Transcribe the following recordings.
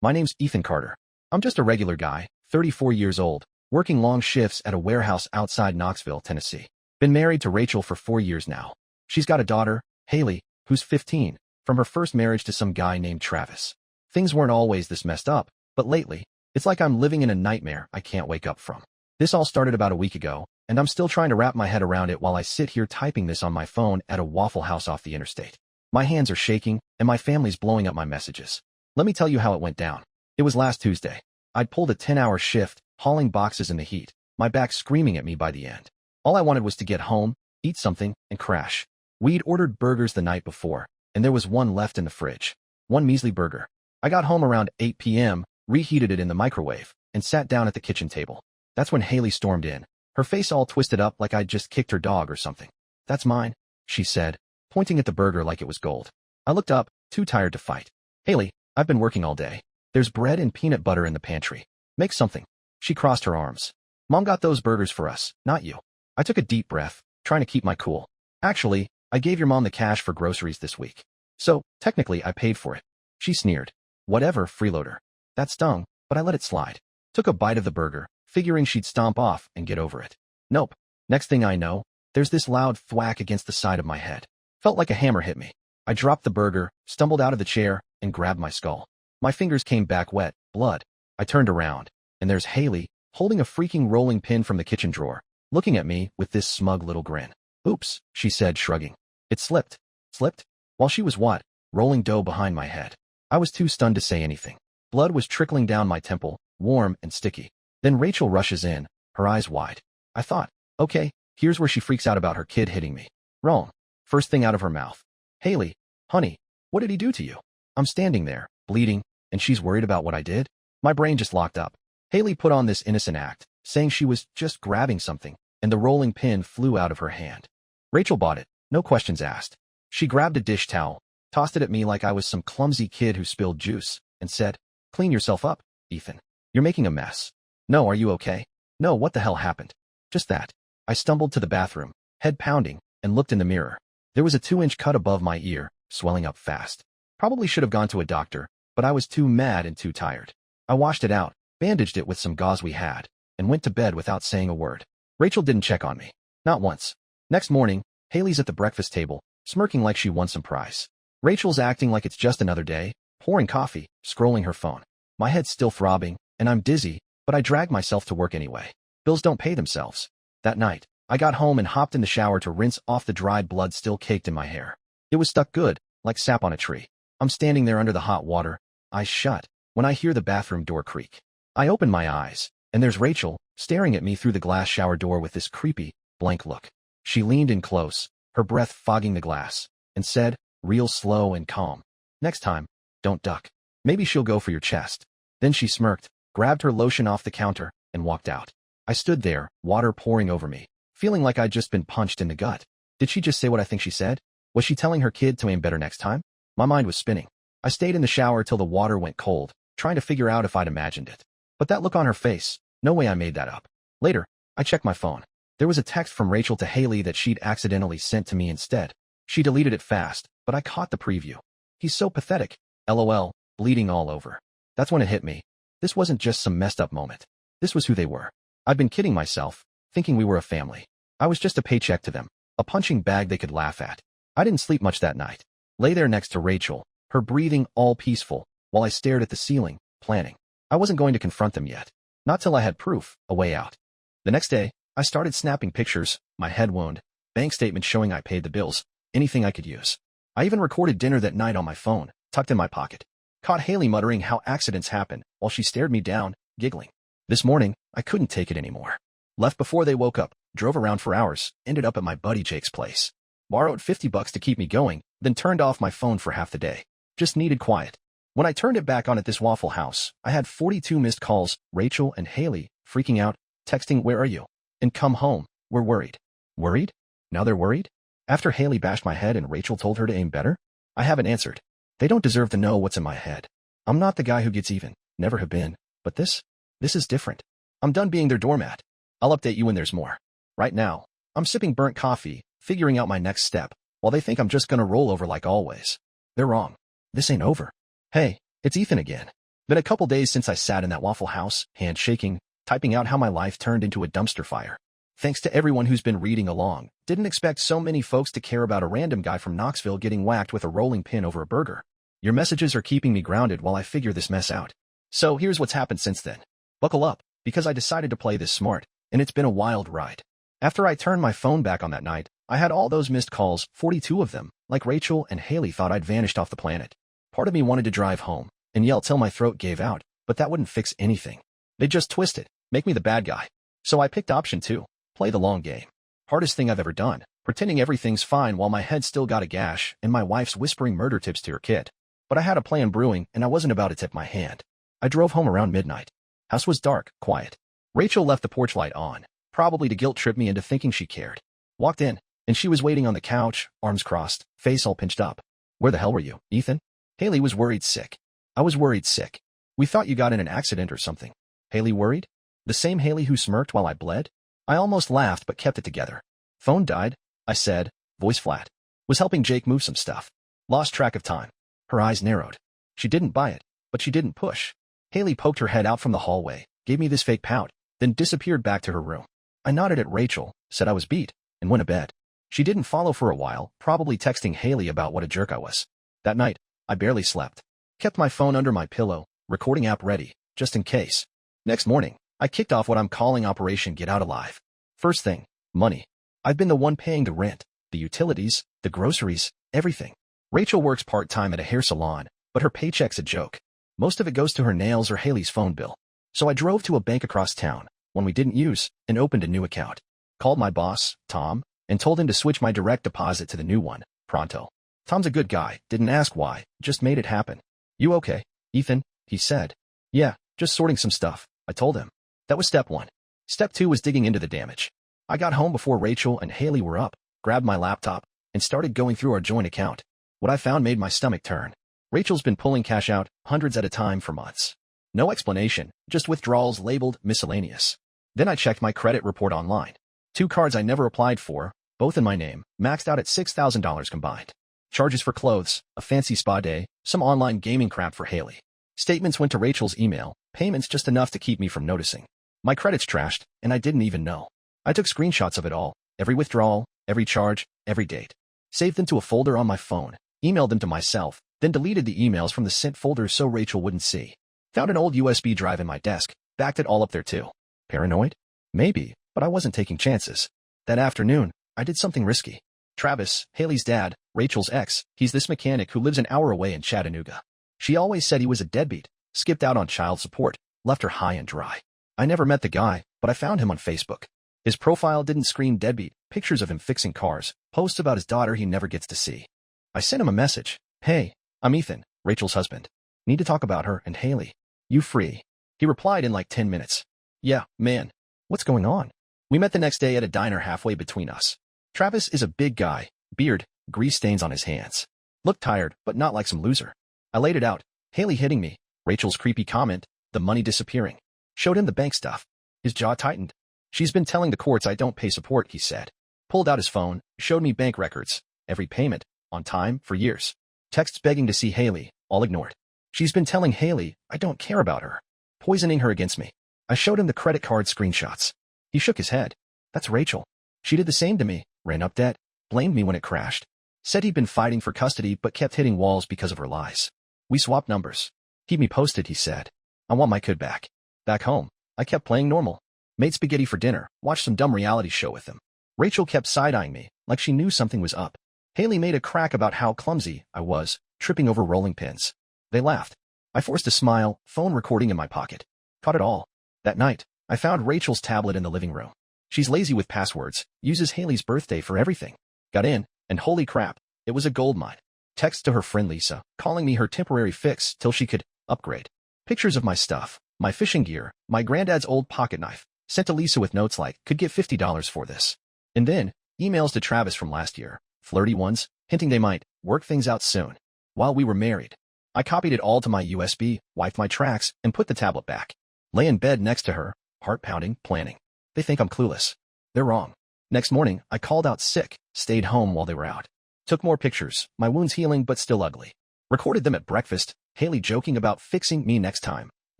My name's Ethan Carter. I'm just a regular guy, 34 years old, working long shifts at a warehouse outside Knoxville, Tennessee. Been married to Rachel for 4 years now. She's got a daughter, Haley, who's 15, from her first marriage to some guy named Travis. Things weren't always this messed up, but lately, it's like I'm living in a nightmare I can't wake up from. This all started about a week ago, and I'm still trying to wrap my head around it while I sit here typing this on my phone at a Waffle House off the interstate. My hands are shaking, and my family's blowing up my messages. Let me tell you how it went down. It was last Tuesday. I'd pulled a 10-hour shift, hauling boxes in the heat, my back screaming at me by the end. All I wanted was to get home, eat something, and crash. We'd ordered burgers the night before, and there was one left in the fridge. One measly burger. I got home around 8 p.m., reheated it in the microwave, and sat down at the kitchen table. That's when Haley stormed in, her face all twisted up like I'd just kicked her dog or something. "That's mine," she said, pointing at the burger like it was gold. I looked up, too tired to fight. "Haley, I've been working all day. There's bread and peanut butter in the pantry. Make something." She crossed her arms. "Mom got those burgers for us, not you." I took a deep breath, trying to keep my cool. "Actually, I gave your mom the cash for groceries this week. So, technically, I paid for it." She sneered. "Whatever, freeloader." That stung, but I let it slide. Took a bite of the burger, figuring she'd stomp off and get over it. Nope. Next thing I know, there's this loud thwack against the side of my head. Felt like a hammer hit me. I dropped the burger, stumbled out of the chair, and grabbed my skull. My fingers came back wet, blood. I turned around, and there's Haley, holding a freaking rolling pin from the kitchen drawer, looking at me with this smug little grin. "Oops," she said, shrugging. "It slipped." "Slipped?" While she was what? Rolling dough behind my head. I was too stunned to say anything. Blood was trickling down my temple, warm and sticky. Then Rachel rushes in, her eyes wide. I thought, okay, here's where she freaks out about her kid hitting me. Wrong. First thing out of her mouth. "Haley, honey, what did he do to you?" I'm standing there, bleeding, and she's worried about what I did? My brain just locked up. Haley put on this innocent act, saying she was just grabbing something, and the rolling pin flew out of her hand. Rachel bought it, no questions asked. She grabbed a dish towel, tossed it at me like I was some clumsy kid who spilled juice, and said, "Clean yourself up, Ethan. You're making a mess." "No, are you okay?" "No, what the hell happened?" "Just that." I stumbled to the bathroom, head pounding, and looked in the mirror. There was a 2-inch cut above my ear, swelling up fast. Probably should have gone to a doctor, but I was too mad and too tired. I washed it out, bandaged it with some gauze we had, and went to bed without saying a word. Rachel didn't check on me. Not once. Next morning, Haley's at the breakfast table, smirking like she won some prize. Rachel's acting like it's just another day, pouring coffee, scrolling her phone. My head's still throbbing, and I'm dizzy, but I drag myself to work anyway. Bills don't pay themselves. That night, I got home and hopped in the shower to rinse off the dried blood still caked in my hair. It was stuck good, like sap on a tree. I'm standing there under the hot water, eyes shut, when I hear the bathroom door creak. I open my eyes, and there's Rachel, staring at me through the glass shower door with this creepy, blank look. She leaned in close, her breath fogging the glass, and said, real slow and calm, "Next time, don't duck. Maybe she'll go for your chest." Then she smirked, grabbed her lotion off the counter, and walked out. I stood there, water pouring over me, feeling like I'd just been punched in the gut. Did she just say what I think she said? Was she telling her kid to aim better next time? My mind was spinning. I stayed in the shower till the water went cold, trying to figure out if I'd imagined it. But that look on her face, no way I made that up. Later, I checked my phone. There was a text from Rachel to Haley that she'd accidentally sent to me instead. She deleted it fast, but I caught the preview. "He's so pathetic. LOL, bleeding all over." That's when it hit me. This wasn't just some messed up moment. This was who they were. I'd been kidding myself, thinking we were a family. I was just a paycheck to them, a punching bag they could laugh at. I didn't sleep much that night. Lay there next to Rachel, her breathing all peaceful, while I stared at the ceiling, planning. I wasn't going to confront them yet. Not till I had proof, a way out. The next day, I started snapping pictures, my head wound, bank statement showing I paid the bills, anything I could use. I even recorded dinner that night on my phone, tucked in my pocket. Caught Haley muttering how accidents happen while she stared me down, giggling. This morning, I couldn't take it anymore. Left before they woke up, drove around for hours, ended up at my buddy Jake's place. Borrowed $50 to keep me going, then turned off my phone for half the day. Just needed quiet. When I turned it back on at this Waffle House, I had 42 missed calls, Rachel and Haley, freaking out, texting, "Where are you?" and "Come home, we're worried." Worried? Now they're worried? After Haley bashed my head and Rachel told her to aim better? I haven't answered. They don't deserve to know what's in my head. I'm not the guy who gets even, never have been, but this is different. I'm done being their doormat. I'll update you when there's more. Right now, I'm sipping burnt coffee, figuring out my next step, while they think I'm just gonna roll over like always. They're wrong. This ain't over. Hey, it's Ethan again. Been a couple days since I sat in that Waffle House, hand shaking, typing out how my life turned into a dumpster fire. Thanks to everyone who's been reading along. Didn't expect so many folks to care about a random guy from Knoxville getting whacked with a rolling pin over a burger. Your messages are keeping me grounded while I figure this mess out. So here's what's happened since then. Buckle up, because I decided to play this smart, and it's been a wild ride. After I turned my phone back on that night, I had all those missed calls, 42 of them, like Rachel and Haley thought I'd vanished off the planet. Part of me wanted to drive home and yell till my throat gave out, but that wouldn't fix anything. They'd just twist it, make me the bad guy. So I picked option 2. Play the long game. Hardest thing I've ever done, pretending everything's fine while my head still got a gash and my wife's whispering murder tips to her kid. But I had a plan brewing and I wasn't about to tip my hand. I drove home around midnight. House was dark, quiet. Rachel left the porch light on, probably to guilt trip me into thinking she cared. Walked in, and she was waiting on the couch, arms crossed, face all pinched up. Where the hell were you, Ethan? Haley was worried sick. I was worried sick. We thought you got in an accident or something. Haley worried? The same Haley who smirked while I bled? I almost laughed but kept it together. Phone died, I said, voice flat. Was helping Jake move some stuff. Lost track of time. Her eyes narrowed. She didn't buy it, but she didn't push. Haley poked her head out from the hallway, gave me this fake pout, then disappeared back to her room. I nodded at Rachel, said I was beat, and went to bed. She didn't follow for a while, probably texting Haley about what a jerk I was. That night, I barely slept. Kept my phone under my pillow, recording app ready, just in case. Next morning, I kicked off what I'm calling Operation Get Out Alive. First thing, money. I've been the one paying the rent, the utilities, the groceries, everything. Rachel works part-time at a hair salon, but her paycheck's a joke. Most of it goes to her nails or Haley's phone bill. So I drove to a bank across town, one we didn't use, and opened a new account. Called my boss, Tom, and told him to switch my direct deposit to the new one, pronto. Tom's a good guy, didn't ask why, just made it happen. You okay, Ethan? He said. Yeah, just sorting some stuff, I told him. That was step 1. Step 2 was digging into the damage. I got home before Rachel and Haley were up, grabbed my laptop, and started going through our joint account. What I found made my stomach turn. Rachel's been pulling cash out, hundreds at a time for months. No explanation, just withdrawals labeled miscellaneous. Then I checked my credit report online. 2 cards I never applied for, both in my name, maxed out at $6,000 combined. Charges for clothes, a fancy spa day, some online gaming crap for Haley. Statements went to Rachel's email, payments just enough to keep me from noticing. My credit's trashed, and I didn't even know. I took screenshots of it all, every withdrawal, every charge, every date. Saved them to a folder on my phone, emailed them to myself, then deleted the emails from the sent folder so Rachel wouldn't see. Found an old USB drive in my desk, backed it all up there too. Paranoid? Maybe, but I wasn't taking chances. That afternoon, I did something risky. Travis, Haley's dad, Rachel's ex, he's this mechanic who lives an hour away in Chattanooga. She always said he was a deadbeat, skipped out on child support, left her high and dry. I never met the guy, but I found him on Facebook. His profile didn't scream deadbeat, pictures of him fixing cars, posts about his daughter he never gets to see. I sent him a message. Hey, I'm Ethan, Rachel's husband. Need to talk about her and Haley. You free? He replied in like 10 minutes. Yeah, man. What's going on? We met the next day at a diner halfway between us. Travis is a big guy, beard, grease stains on his hands. Looked tired, but not like some loser. I laid it out. Haley hitting me, Rachel's creepy comment, the money disappearing. Showed him the bank stuff. His jaw tightened. She's been telling the courts I don't pay support, he said. Pulled out his phone, showed me bank records, every payment, on time, for years. Texts begging to see Haley, all ignored. She's been telling Haley I don't care about her, poisoning her against me. I showed him the credit card screenshots. He shook his head. That's Rachel. She did the same to me, ran up debt, blamed me when it crashed. Said he'd been fighting for custody but kept hitting walls because of her lies. We swapped numbers. Keep me posted, he said. I want my kid back. Back home, I kept playing normal. Made spaghetti for dinner, watched some dumb reality show with him. Rachel kept side-eyeing me, like she knew something was up. Haley made a crack about how clumsy I was, tripping over rolling pins. They laughed. I forced a smile, phone recording in my pocket. Caught it all. That night, I found Rachel's tablet in the living room. She's lazy with passwords, uses Haley's birthday for everything. Got in, and holy crap, it was a goldmine. Text to her friend Lisa, calling me her temporary fix till she could upgrade. Pictures of my stuff, my fishing gear, my granddad's old pocket knife, sent to Lisa with notes like, could get $50 for this. And then, emails to Travis from last year, flirty ones, hinting they might work things out soon. While we were married, I copied it all to my USB, wiped my tracks, and put the tablet back. Lay in bed next to her, heart pounding, planning. They think I'm clueless. They're wrong. Next morning, I called out sick, stayed home while they were out. Took more pictures, my wounds healing but still ugly. Recorded them at breakfast, Haley joking about fixing me next time,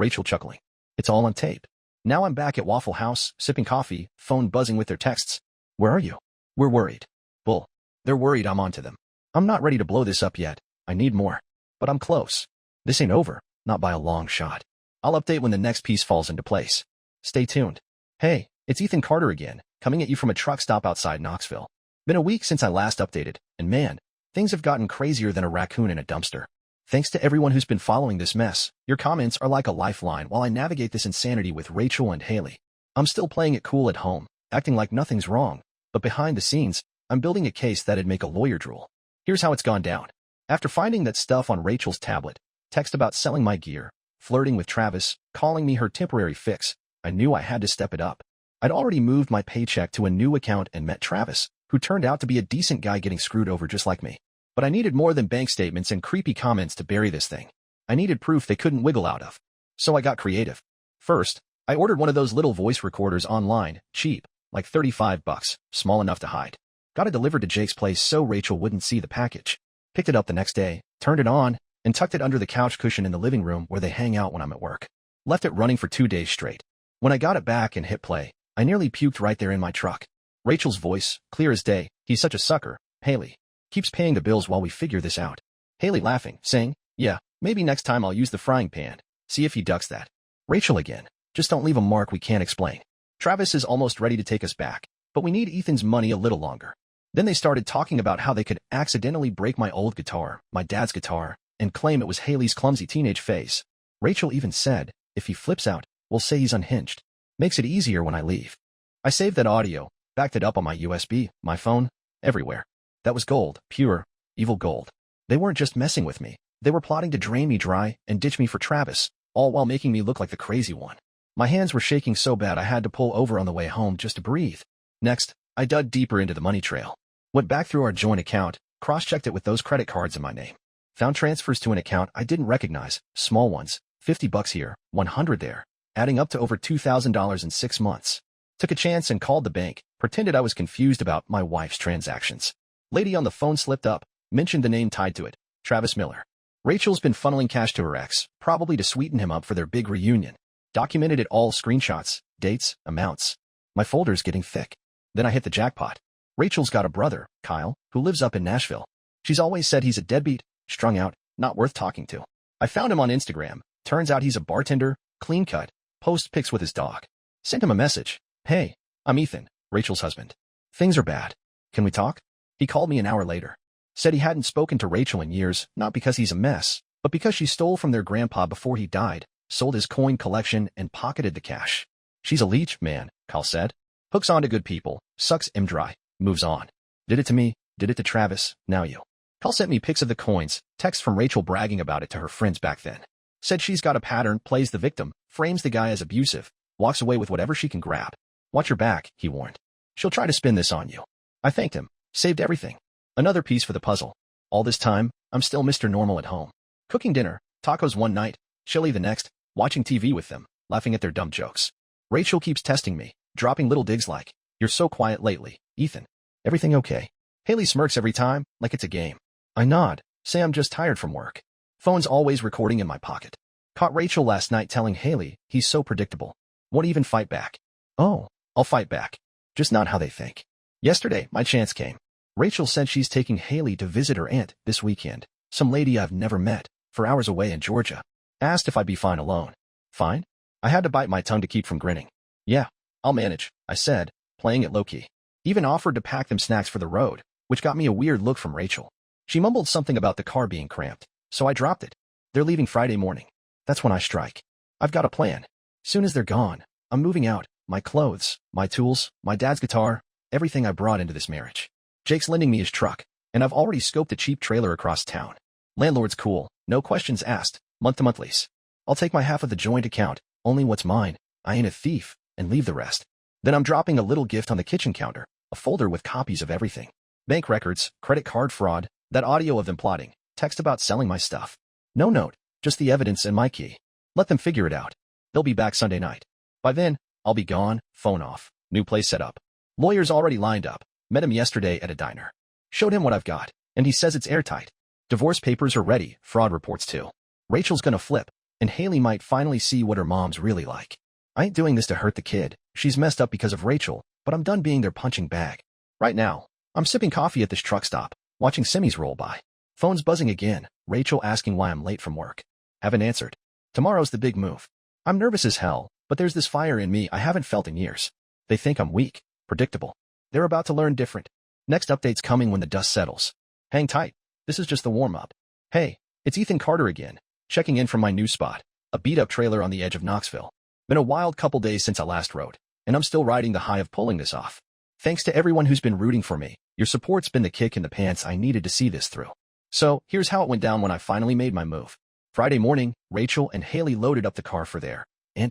Rachel chuckling. It's all on tape. Now I'm back at Waffle House, sipping coffee, phone buzzing with their texts. Where are you? We're worried. Bull. They're worried I'm onto them. I'm not ready to blow this up yet. I need more. But I'm close. This ain't over, not by a long shot. I'll update when the next piece falls into place. Stay tuned. Hey, it's Ethan Carter again, coming at you from a truck stop outside Knoxville. Been a week since I last updated, and man, things have gotten crazier than a raccoon in a dumpster. Thanks to everyone who's been following this mess. Your comments are like a lifeline while I navigate this insanity with Rachel and Haley. I'm still playing it cool at home, acting like nothing's wrong, but behind the scenes, I'm building a case that'd make a lawyer drool. Here's how it's gone down. After finding that stuff on Rachel's tablet, text about selling my gear, flirting with Travis, calling me her temporary fix, I knew I had to step it up. I'd already moved my paycheck to a new account and met Travis, who turned out to be a decent guy getting screwed over just like me. But I needed more than bank statements and creepy comments to bury this thing. I needed proof they couldn't wiggle out of. So I got creative. First, I ordered one of those little voice recorders online, cheap, like $35, small enough to hide. Got it delivered to Jake's place so Rachel wouldn't see the package. Picked it up the next day, turned it on, and tucked it under the couch cushion in the living room where they hang out when I'm at work. Left it running for 2 days straight. When I got it back and hit play, I nearly puked right there in my truck. Rachel's voice, clear as day. He's such a sucker, Haley. Keeps paying the bills while we figure this out. Haley laughing, saying, yeah, maybe next time I'll use the frying pan. See if he ducks that. Rachel again. Just don't leave a mark we can't explain. Travis is almost ready to take us back, but we need Ethan's money a little longer. Then they started talking about how they could accidentally break my old guitar, my dad's guitar, and claim it was Haley's clumsy teenage phase. Rachel even said, if he flips out, we'll say he's unhinged. Makes it easier when I leave. I saved that audio, backed it up on my USB, my phone, everywhere. That was gold, pure, evil gold. They weren't just messing with me. They were plotting to drain me dry and ditch me for Travis, all while making me look like the crazy one. My hands were shaking so bad I had to pull over on the way home just to breathe. Next, I dug deeper into the money trail. Went back through our joint account, cross-checked it with those credit cards in my name. Found transfers to an account I didn't recognize, small ones, $50 here, $100 there, adding up to over $2,000 in 6 months. Took a chance and called the bank, pretended I was confused about my wife's transactions. Lady on the phone slipped up, mentioned the name tied to it, Travis Miller. Rachel's been funneling cash to her ex, probably to sweeten him up for their big reunion. Documented it all, screenshots, dates, amounts. My folder's getting thick. Then I hit the jackpot. Rachel's got a brother, Kyle, who lives up in Nashville. She's always said he's a deadbeat, strung out, not worth talking to. I found him on Instagram. Turns out he's a bartender, clean cut, posts pics with his dog. Sent him a message. Hey, I'm Ethan, Rachel's husband. Things are bad. Can we talk? He called me an hour later. Said he hadn't spoken to Rachel in years, not because he's a mess, but because she stole from their grandpa before he died, sold his coin collection, and pocketed the cash. She's a leech, man, Kyle said. Hooks on to good people, sucks him dry, moves on. Did it to me, did it to Travis, now you. Kyle sent me pics of the coins, text from Rachel bragging about it to her friends back then. Said she's got a pattern, plays the victim, frames the guy as abusive, walks away with whatever she can grab. Watch your back, he warned. She'll try to spin this on you. I thanked him. Saved everything. Another piece for the puzzle. All this time, I'm still Mr. Normal at home. Cooking dinner, tacos one night, chili the next, watching TV with them, laughing at their dumb jokes. Rachel keeps testing me, dropping little digs like, you're so quiet lately, Ethan. Everything okay? Haley smirks every time, like it's a game. I nod, say I'm just tired from work. Phone's always recording in my pocket. Caught Rachel last night telling Haley he's so predictable. Won't even fight back. Oh, I'll fight back. Just not how they think. Yesterday, my chance came. Rachel said she's taking Haley to visit her aunt this weekend, some lady I've never met, for hours away in Georgia. Asked if I'd be fine alone. Fine? I had to bite my tongue to keep from grinning. Yeah, I'll manage, I said, playing it low-key. Even offered to pack them snacks for the road, which got me a weird look from Rachel. She mumbled something about the car being cramped, so I dropped it. They're leaving Friday morning. That's when I strike. I've got a plan. Soon as they're gone, I'm moving out, my clothes, my tools, my dad's guitar, everything I brought into this marriage. Jake's lending me his truck, and I've already scoped a cheap trailer across town. Landlord's cool, no questions asked, month-to-month lease. I'll take my half of the joint account, only what's mine, I ain't a thief, and leave the rest. Then I'm dropping a little gift on the kitchen counter, a folder with copies of everything. Bank records, credit card fraud, that audio of them plotting, text about selling my stuff. No note, just the evidence and my key. Let them figure it out. They'll be back Sunday night. By then, I'll be gone, phone off, new place set up. Lawyers already lined up. Met him yesterday at a diner. Showed him what I've got, and he says it's airtight. Divorce papers are ready, fraud reports too. Rachel's gonna flip, and Haley might finally see what her mom's really like. I ain't doing this to hurt the kid. She's messed up because of Rachel, but I'm done being their punching bag. Right now, I'm sipping coffee at this truck stop, watching semis roll by. Phone's buzzing again, Rachel asking why I'm late from work. Haven't answered. Tomorrow's the big move. I'm nervous as hell, but there's this fire in me I haven't felt in years. They think I'm weak, predictable. They're about to learn different. Next update's coming when the dust settles. Hang tight. This is just the warm-up. Hey, it's Ethan Carter again, checking in from my new spot, a beat-up trailer on the edge of Knoxville. Been a wild couple days since I last rode, and I'm still riding the high of pulling this off. Thanks to everyone who's been rooting for me. Your support's been the kick in the pants I needed to see this through. So, here's how it went down when I finally made my move. Friday morning, Rachel and Haley loaded up the car for their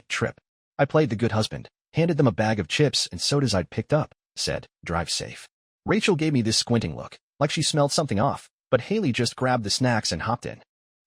trip. I played the good husband, handed them a bag of chips and sodas I'd picked up, said, drive safe. Rachel gave me this squinting look, like she smelled something off, but Haley just grabbed the snacks and hopped in.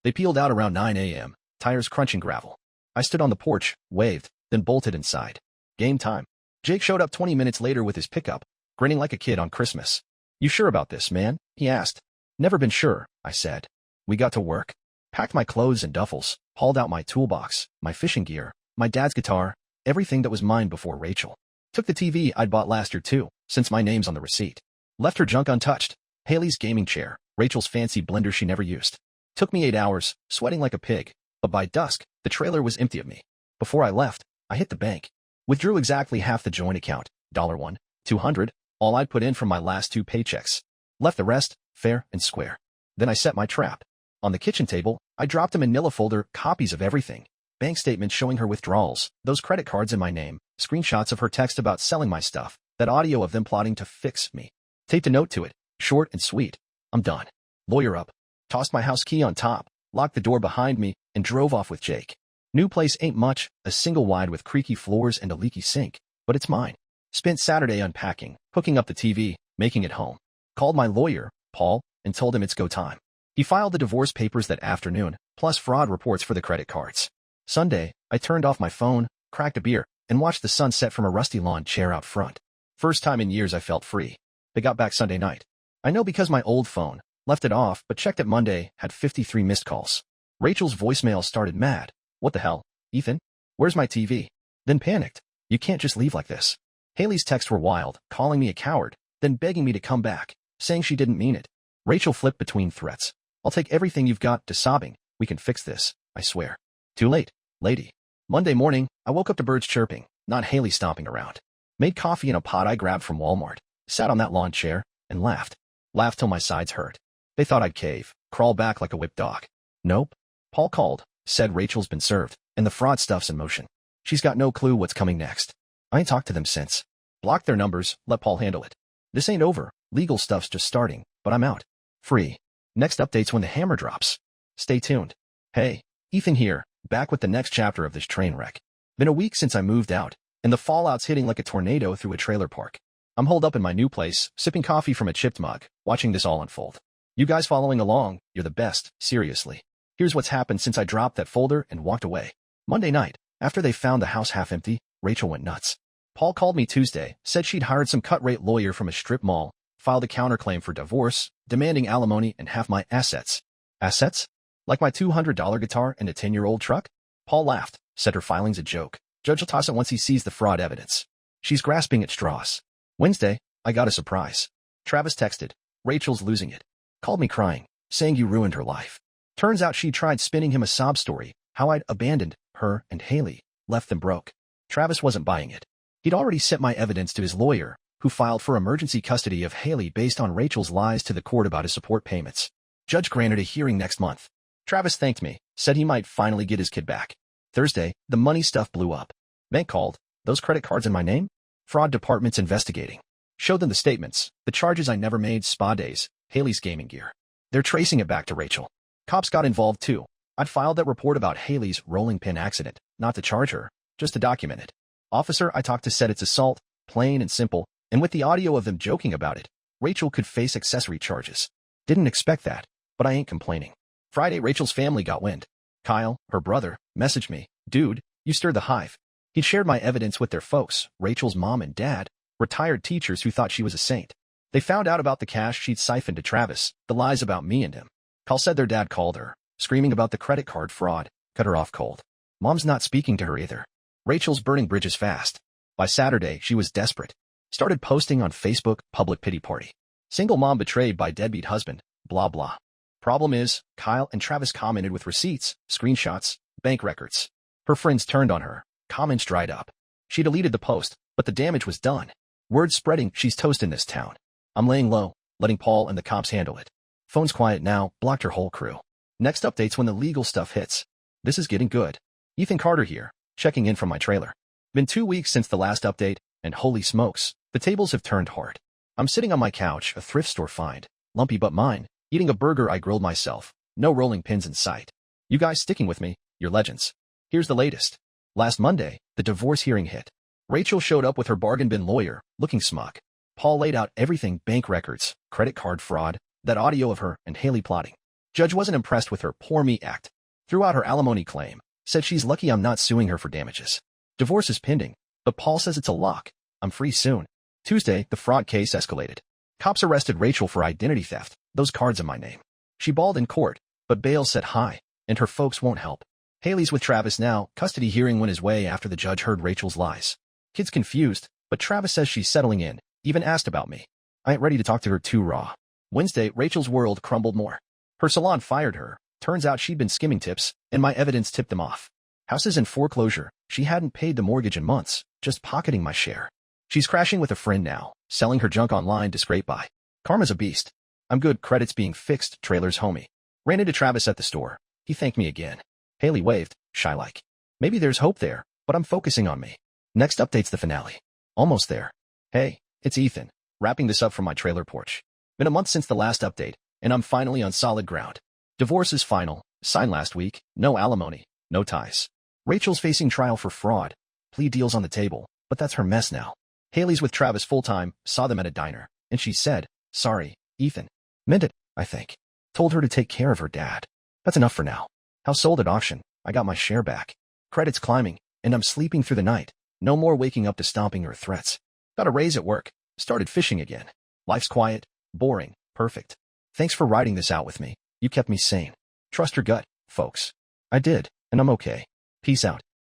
They peeled out around 9 a.m., tires crunching gravel. I stood on the porch, waved, then bolted inside. Game time. Jake showed up 20 minutes later with his pickup, grinning like a kid on Christmas. You sure about this, man? He asked. Never been sure, I said. We got to work. Packed my clothes and duffels, hauled out my toolbox, my fishing gear, my dad's guitar, everything that was mine before Rachel. Took the TV I'd bought last year too, since my name's on the receipt. Left her junk untouched. Haley's gaming chair, Rachel's fancy blender she never used. Took me 8 hours, sweating like a pig, but by dusk, the trailer was empty of me. Before I left, I hit the bank. Withdrew exactly half the joint account, $1, $200, all I'd put in from my last 2 paychecks. Left the rest, fair and square. Then I set my trap. On the kitchen table, I dropped a manila folder, copies of everything. Bank statements showing her withdrawals, those credit cards in my name, screenshots of her text about selling my stuff, that audio of them plotting to fix me. Taped a note to it, short and sweet. I'm done. Lawyer up. Tossed my house key on top, locked the door behind me, and drove off with Jake. New place ain't much, a single wide with creaky floors and a leaky sink, but it's mine. Spent Saturday unpacking, hooking up the TV, making it home. Called my lawyer, Paul, and told him it's go time. He filed the divorce papers that afternoon, plus fraud reports for the credit cards. Sunday, I turned off my phone, cracked a beer, and watched the sun set from a rusty lawn chair out front. First time in years I felt free. They got back Sunday night. I know because my old phone, left it off, but checked it Monday, had 53 missed calls. Rachel's voicemail started mad. What the hell, Ethan? Where's my TV? Then panicked. You can't just leave like this. Haley's texts were wild, calling me a coward, then begging me to come back, saying she didn't mean it. Rachel flipped between threats. I'll take everything you've got, to sobbing. We can fix this, I swear. Too late, lady. Monday morning, I woke up to birds chirping, not Haley stomping around. Made coffee in a pot I grabbed from Walmart, sat on that lawn chair, and laughed. Laughed till my sides hurt. They thought I'd cave, crawl back like a whipped dog. Nope. Paul called, said Rachel's been served, and the fraud stuff's in motion. She's got no clue what's coming next. I ain't talked to them since. Blocked their numbers, let Paul handle it. This ain't over, legal stuff's just starting, but I'm out. Free. Next update's when the hammer drops. Stay tuned. Hey, Ethan here, back with the next chapter of this train wreck. Been a week since I moved out, and the fallout's hitting like a tornado through a trailer park. I'm holed up in my new place, sipping coffee from a chipped mug, watching this all unfold. You guys following along, you're the best, seriously. Here's what's happened since I dropped that folder and walked away. Monday night, after they found the house half empty, Rachel went nuts. Paul called me Tuesday, said she'd hired some cut-rate lawyer from a strip mall, filed a counterclaim for divorce, demanding alimony and half my assets. Assets? Like my $200 guitar and a 10-year-old truck? Paul laughed, said her filing's a joke. Judge will toss it once he sees the fraud evidence. She's grasping at straws. Wednesday, I got a surprise. Travis texted, Rachel's losing it. Called me crying, saying you ruined her life. Turns out she tried spinning him a sob story, how I'd abandoned her and Haley, left them broke. Travis wasn't buying it. He'd already sent my evidence to his lawyer, who filed for emergency custody of Haley based on Rachel's lies to the court about his support payments. Judge granted a hearing next month. Travis thanked me, said he might finally get his kid back. Thursday, the money stuff blew up. Bank called. Those credit cards in my name? Fraud department's investigating. Showed them the statements, the charges I never made, spa days, Haley's gaming gear. They're tracing it back to Rachel. Cops got involved too. I'd filed that report about Haley's rolling pin accident, not to charge her, just to document it. Officer I talked to said it's assault, plain and simple, and with the audio of them joking about it, Rachel could face accessory charges. Didn't expect that, but I ain't complaining. Friday, Rachel's family got wind. Kyle, her brother, messaged me, dude, you stirred the hive. He'd shared my evidence with their folks, Rachel's mom and dad, retired teachers who thought she was a saint. They found out about the cash she'd siphoned to Travis, the lies about me and him. Kyle said their dad called her, screaming about the credit card fraud, cut her off cold. Mom's not speaking to her either. Rachel's burning bridges fast. By Saturday, she was desperate. Started posting on Facebook, public pity party. Single mom betrayed by deadbeat husband, blah blah. Problem is, Kyle and Travis commented with receipts, screenshots, bank records. Her friends turned on her. Comments dried up. She deleted the post, but the damage was done. Word spreading she's toast in this town. I'm laying low, letting Paul and the cops handle it. Phone's quiet now, blocked her whole crew. Next updates when the legal stuff hits. This is getting good. Ethan Carter here, checking in from my trailer. Been 2 weeks since the last update, and holy smokes, the tables have turned hard. I'm sitting on my couch, a thrift store find, lumpy but mine, eating a burger I grilled myself, no rolling pins in sight. You guys sticking with me, you're legends. Here's the latest. Last Monday, the divorce hearing hit. Rachel showed up with her bargain bin lawyer, looking smug. Paul laid out everything, bank records, credit card fraud, that audio of her and Haley plotting. Judge wasn't impressed with her poor me act. Threw out her alimony claim, said she's lucky I'm not suing her for damages. Divorce is pending, but Paul says it's a lock. I'm free soon. Tuesday, the fraud case escalated. Cops arrested Rachel for identity theft, those cards in my name. She bawled in court, but bail said hi, and her folks won't help. Haley's with Travis now, custody hearing went his way after the judge heard Rachel's lies. Kid's confused, but Travis says she's settling in, even asked about me. I ain't ready to talk to her too raw. Wednesday, Rachel's world crumbled more. Her salon fired her. Turns out she'd been skimming tips, and my evidence tipped them off. House is in foreclosure. She hadn't paid the mortgage in months, just pocketing my share. She's crashing with a friend now, selling her junk online to scrape by. Karma's a beast. I'm good, credits being fixed, trailers homie. Ran into Travis at the store. He thanked me again. Haley waved, shy-like. Maybe there's hope there, but I'm focusing on me. Next update's the finale. Almost there. Hey, it's Ethan, wrapping this up from my trailer porch. Been a month since the last update, and I'm finally on solid ground. Divorce is final, signed last week, no alimony, no ties. Rachel's facing trial for fraud. Plea deals on the table, but that's her mess now. Haley's with Travis full-time, saw them at a diner, and she said, sorry, Ethan. Meant it, I think. Told her to take care of her dad. That's enough for now. House sold at auction. I got my share back. Credits climbing, and I'm sleeping through the night. No more waking up to stomping or threats. Got a raise at work. Started fishing again. Life's quiet, boring, perfect. Thanks for riding this out with me. You kept me sane. Trust your gut, folks. I did, and I'm okay. Peace out.